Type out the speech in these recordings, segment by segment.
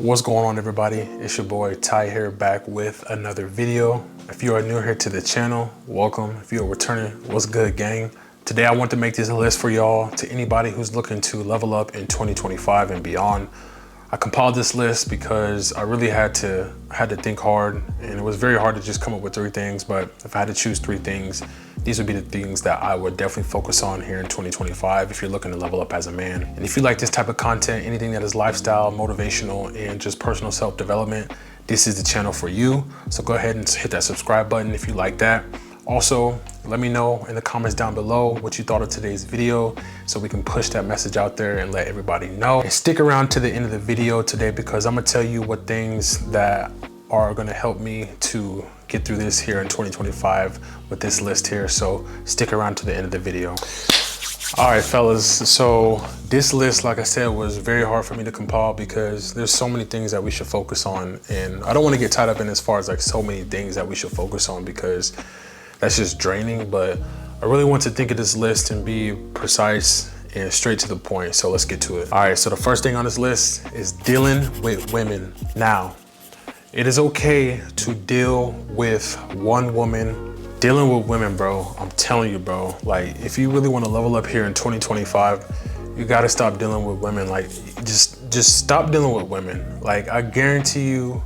What's going on, everybody? It's your boy Ty here, back with another video. If you are new here to the channel, welcome. If you're returning, what's good, gang? Today I want to make this list for y'all, to anybody who's looking to level up in 2025 and beyond. I compiled this list because I really had to think hard, and it was very hard to just come up with 3 things, but if I had to choose 3 things, these would be the things that I would definitely focus on here in 2025 if you're looking to level up as a man. And if you like this type of content, anything that is lifestyle, motivational, and just personal self-development, this is the channel for you. So go ahead and hit that subscribe button if you like that. Also, let me know in the comments down below what you thought of today's video so we can push that message out there and let everybody know. And stick around to the end of the video today because I'm gonna tell you what things that are gonna help me to get through this here in 2025 with this list here. So stick around to the end of the video. All right, fellas, so this list, like I said, was very hard for me to compile because there's so many things that we should focus on. And I don't want to get tied up in as far as like so many things that we should focus on because that's just draining. But I really want to think of this list and be precise and straight to the point. So let's get to it. All right, so the first thing on this list is dealing with women. Now, it is okay to deal with one woman. Dealing with women, bro, I'm telling you, bro, like if you really want to level up here in 2025, you got to stop dealing with women. Like just stop dealing with women. Like I guarantee you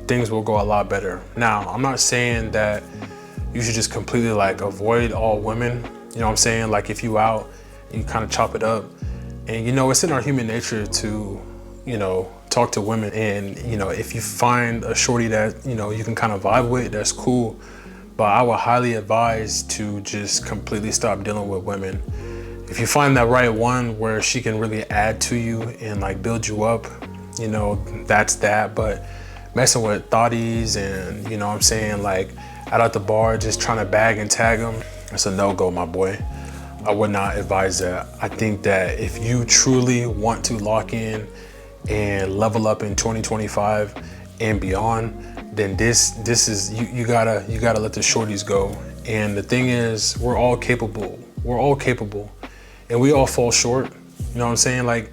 things will go a lot better. Now, I'm not saying that you should just completely like avoid all women. You know what I'm saying? Like if you out, you kind of chop it up. And you know, it's in our human nature to, you know, talk to women. And, you know, if you find a shorty that, you know, you can kind of vibe with, that's cool. But I would highly advise to just completely stop dealing with women. If you find that right one where she can really add to you and like build you up, you know, that's that. But messing with thotties and, you know what I'm saying, like out at the bar, just trying to bag and tag them, it's a no-go, my boy. I would not advise that. I think that if you truly want to lock in and level up in 2025 and beyond, then this is you gotta let the shorties go. And the thing is, we're all capable, and we all fall short. You know what I'm saying? Like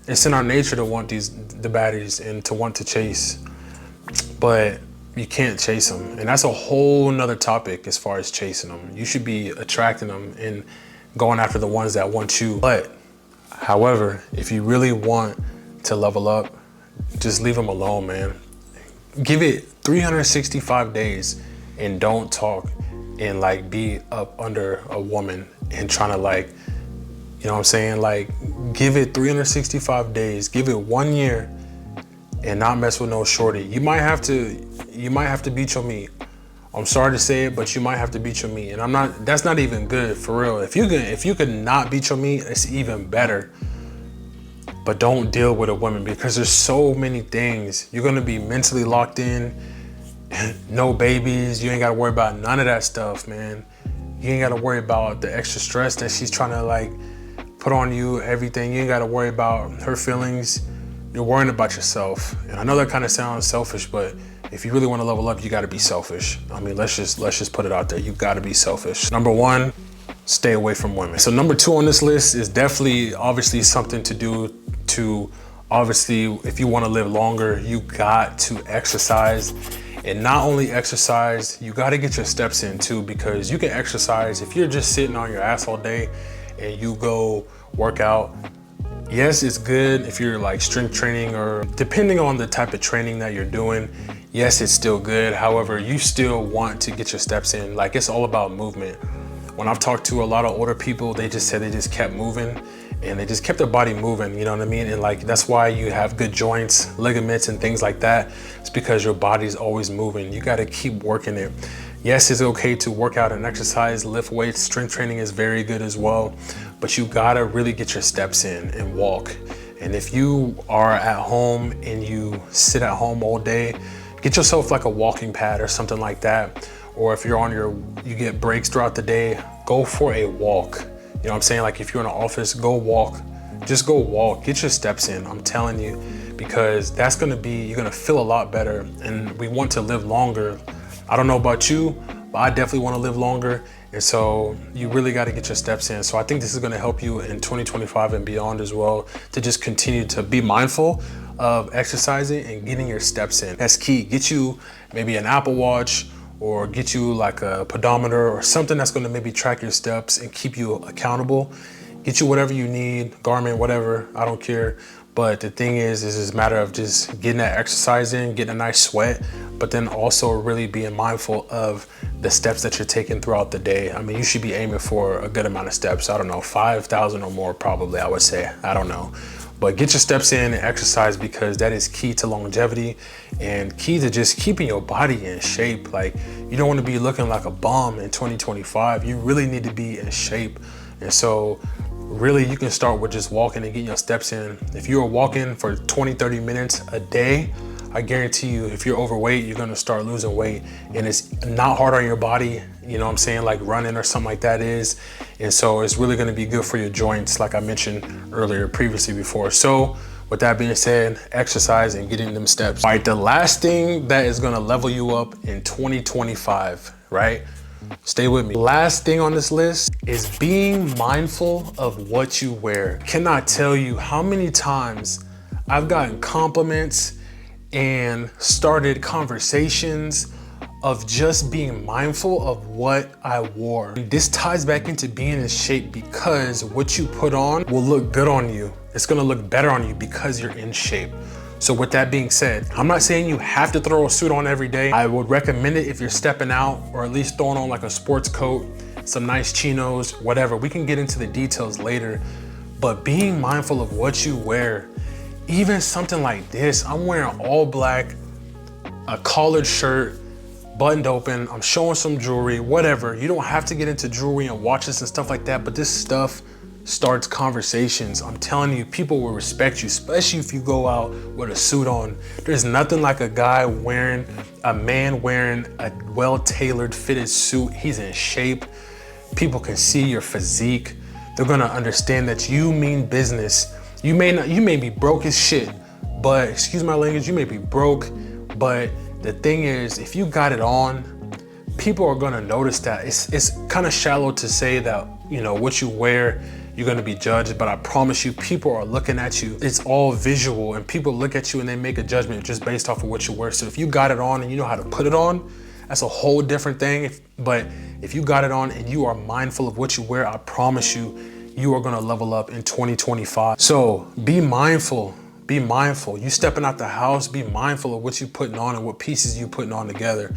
it's in our nature to want the baddies and to want to chase, but you can't chase them. And that's a whole nother topic as far as chasing them. You should be attracting them and going after the ones that want you. But however, if you really want to level up, just leave them alone, man. Give it 365 days and don't talk and like be up under a woman and trying to like, you know what I'm saying? Like give it 365 days, give it 1 year and not mess with no shorty. You might have to beat your meat. I'm sorry to say it, but you might have to beat your meat. And that's not even good, for real. If you could not beat your meat, it's even better. But don't deal with a woman because there's so many things. You're gonna be mentally locked in, no babies. You ain't gotta worry about none of that stuff, man. You ain't gotta worry about the extra stress that she's trying to like put on you, everything. You ain't gotta worry about her feelings. You're worrying about yourself. And I know that kind of sounds selfish, but if you really wanna level up, you gotta be selfish. I mean, let's just put it out there. You gotta be selfish. Number 1, stay away from women. So number 2 on this list is definitely obviously something to do to, obviously, if you want to live longer, you got to exercise. And not only exercise, you got to get your steps in too, because you can exercise if you're just sitting on your ass all day and you go work out. Yes, it's good if you're like strength training or depending on the type of training that you're doing. Yes, it's still good. However, you still want to get your steps in. Like it's all about movement. When I've talked to a lot of older people, they just said they just kept moving and they just kept their body moving, you know what I mean? And like, that's why you have good joints, ligaments and things like that. It's because your body's always moving. You gotta keep working it. Yes, it's okay to work out and exercise, lift weights, strength training is very good as well, but you gotta really get your steps in and walk. And if you are at home and you sit at home all day, get yourself like a walking pad or something like that. Or if you get breaks throughout the day, go for a walk. You know what I'm saying? Like if you're in an office, go walk. Just go walk, get your steps in, I'm telling you, because that's you're gonna feel a lot better. And we want to live longer. I don't know about you, but I definitely want to live longer. And so you really got to get your steps in. So I think this is going to help you in 2025 and beyond as well, to just continue to be mindful of exercising and getting your steps in. That's key. Get you maybe an Apple Watch, or get you like a pedometer or something that's gonna maybe track your steps and keep you accountable. Get you whatever you need, Garmin, whatever, I don't care. But the thing is it's a matter of just getting that exercise in, getting a nice sweat, but then also really being mindful of the steps that you're taking throughout the day. I mean, you should be aiming for a good amount of steps. I don't know, 5,000 or more probably, I would say, I don't know. But get your steps in and exercise, because that is key to longevity and key to just keeping your body in shape. Like, you don't want to be looking like a bum in 2025. You really need to be in shape. And so really you can start with just walking and getting your steps in. If you're walking for 20-30 minutes a day, I guarantee you, if you're overweight, you're gonna start losing weight, and it's not hard on your body, you know what I'm saying, like running or something like that is. And so it's really gonna be good for your joints, like I mentioned earlier previously before. So with that being said, exercise and getting them steps. All right, the last thing that is gonna level you up in 2025, right? Stay with me. Last thing on this list is being mindful of what you wear. Cannot tell you how many times I've gotten compliments and started conversations of just being mindful of what I wore. This ties back into being in shape, because what you put on will look good on you. It's gonna look better on you because you're in shape. So with that being said, I'm not saying you have to throw a suit on every day. I would recommend it if you're stepping out, or at least throwing on like a sports coat, some nice chinos, whatever. We can get into the details later, but being mindful of what you wear. Even something like this, I'm wearing all black, a collared shirt, buttoned open, I'm showing some jewelry, whatever. You don't have to get into jewelry and watches and stuff like that, but this stuff starts conversations. I'm telling you, people will respect you, especially if you go out with a suit on. There's nothing like a man wearing a well-tailored fitted suit. He's in shape. People can see your physique. They're gonna understand that you mean business. You may be broke as shit, but excuse my language, you may be broke, but the thing is, if you got it on, people are gonna notice that. It's kind of shallow to say that, you know, what you wear, you're gonna be judged, but I promise you, people are looking at you. It's all visual, and people look at you and they make a judgment just based off of what you wear. So if you got it on and you know how to put it on, that's a whole different thing. But if you got it on and you are mindful of what you wear, I promise you, you are gonna level up in 2025. So be mindful, be mindful. You stepping out the house, be mindful of what you putting on and what pieces you putting on together.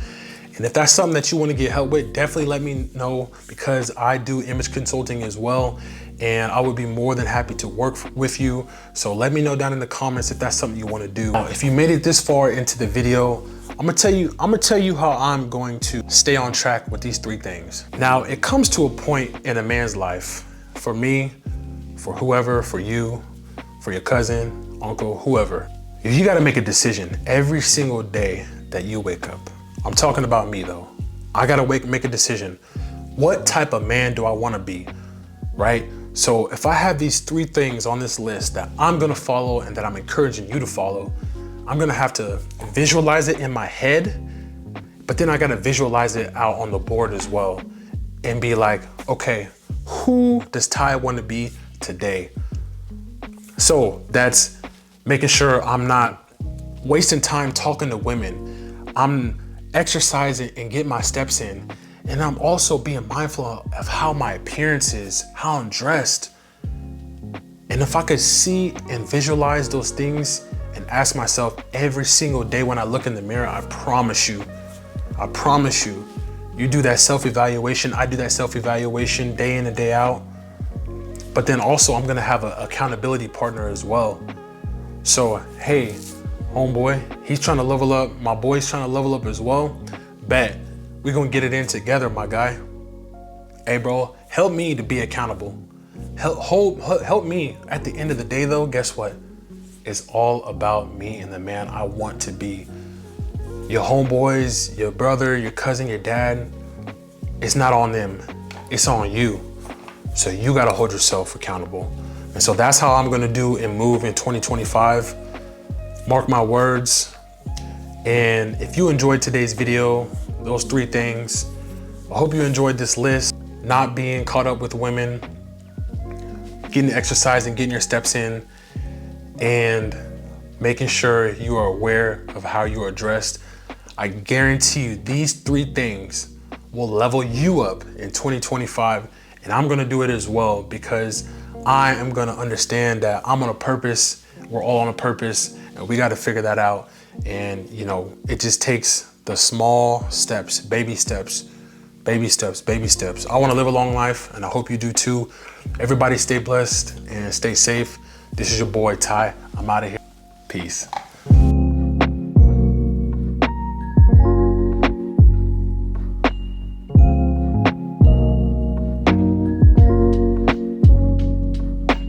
And if that's something that you wanna get help with, definitely let me know, because I do image consulting as well, and I would be more than happy to work with you. So let me know down in the comments if that's something you wanna do. If you made it this far into the video, I'm gonna tell you how I'm going to stay on track with these 3 things. Now, it comes to a point in a man's life, for me, for whoever, for you, for your cousin, uncle, whoever. You gotta make a decision every single day that you wake up. I'm talking about me though. I gotta make a decision. What type of man do I wanna be, right? So if I have these 3 things on this list that I'm gonna follow and that I'm encouraging you to follow, I'm gonna have to visualize it in my head, but then I gotta visualize it out on the board as well and be like, okay, who does Ty want to be today? So that's making sure I'm not wasting time talking to women. I'm exercising and getting my steps in. And I'm also being mindful of how my appearance is, how I'm dressed. And if I could see and visualize those things and ask myself every single day when I look in the mirror, I promise you, you do that self-evaluation, I do that self-evaluation day in and day out. But then also I'm gonna have an accountability partner as well. So, hey, homeboy, he's trying to level up, my boy's trying to level up as well. Bet, we're gonna get it in together, my guy. Hey bro, help me to be accountable. Help me. At the end of the day though, guess what? It's all about me and the man I want to be. Your homeboys, your brother, your cousin, your dad, it's not on them, it's on you. So you gotta hold yourself accountable. And so that's how I'm gonna do and move in 2025. Mark my words. And if you enjoyed today's video, those 3 things, I hope you enjoyed this list. Not being caught up with women, getting the exercise and getting your steps in, and making sure you are aware of how you are dressed. I guarantee you these 3 things will level you up in 2025, and I'm gonna do it as well because I am gonna understand that I'm on a purpose, we're all on a purpose, and we gotta figure that out. And you know, it just takes the small steps, baby steps, baby steps, baby steps. I wanna live a long life, and I hope you do too. Everybody stay blessed and stay safe. This is your boy Ty, I'm out of here, peace.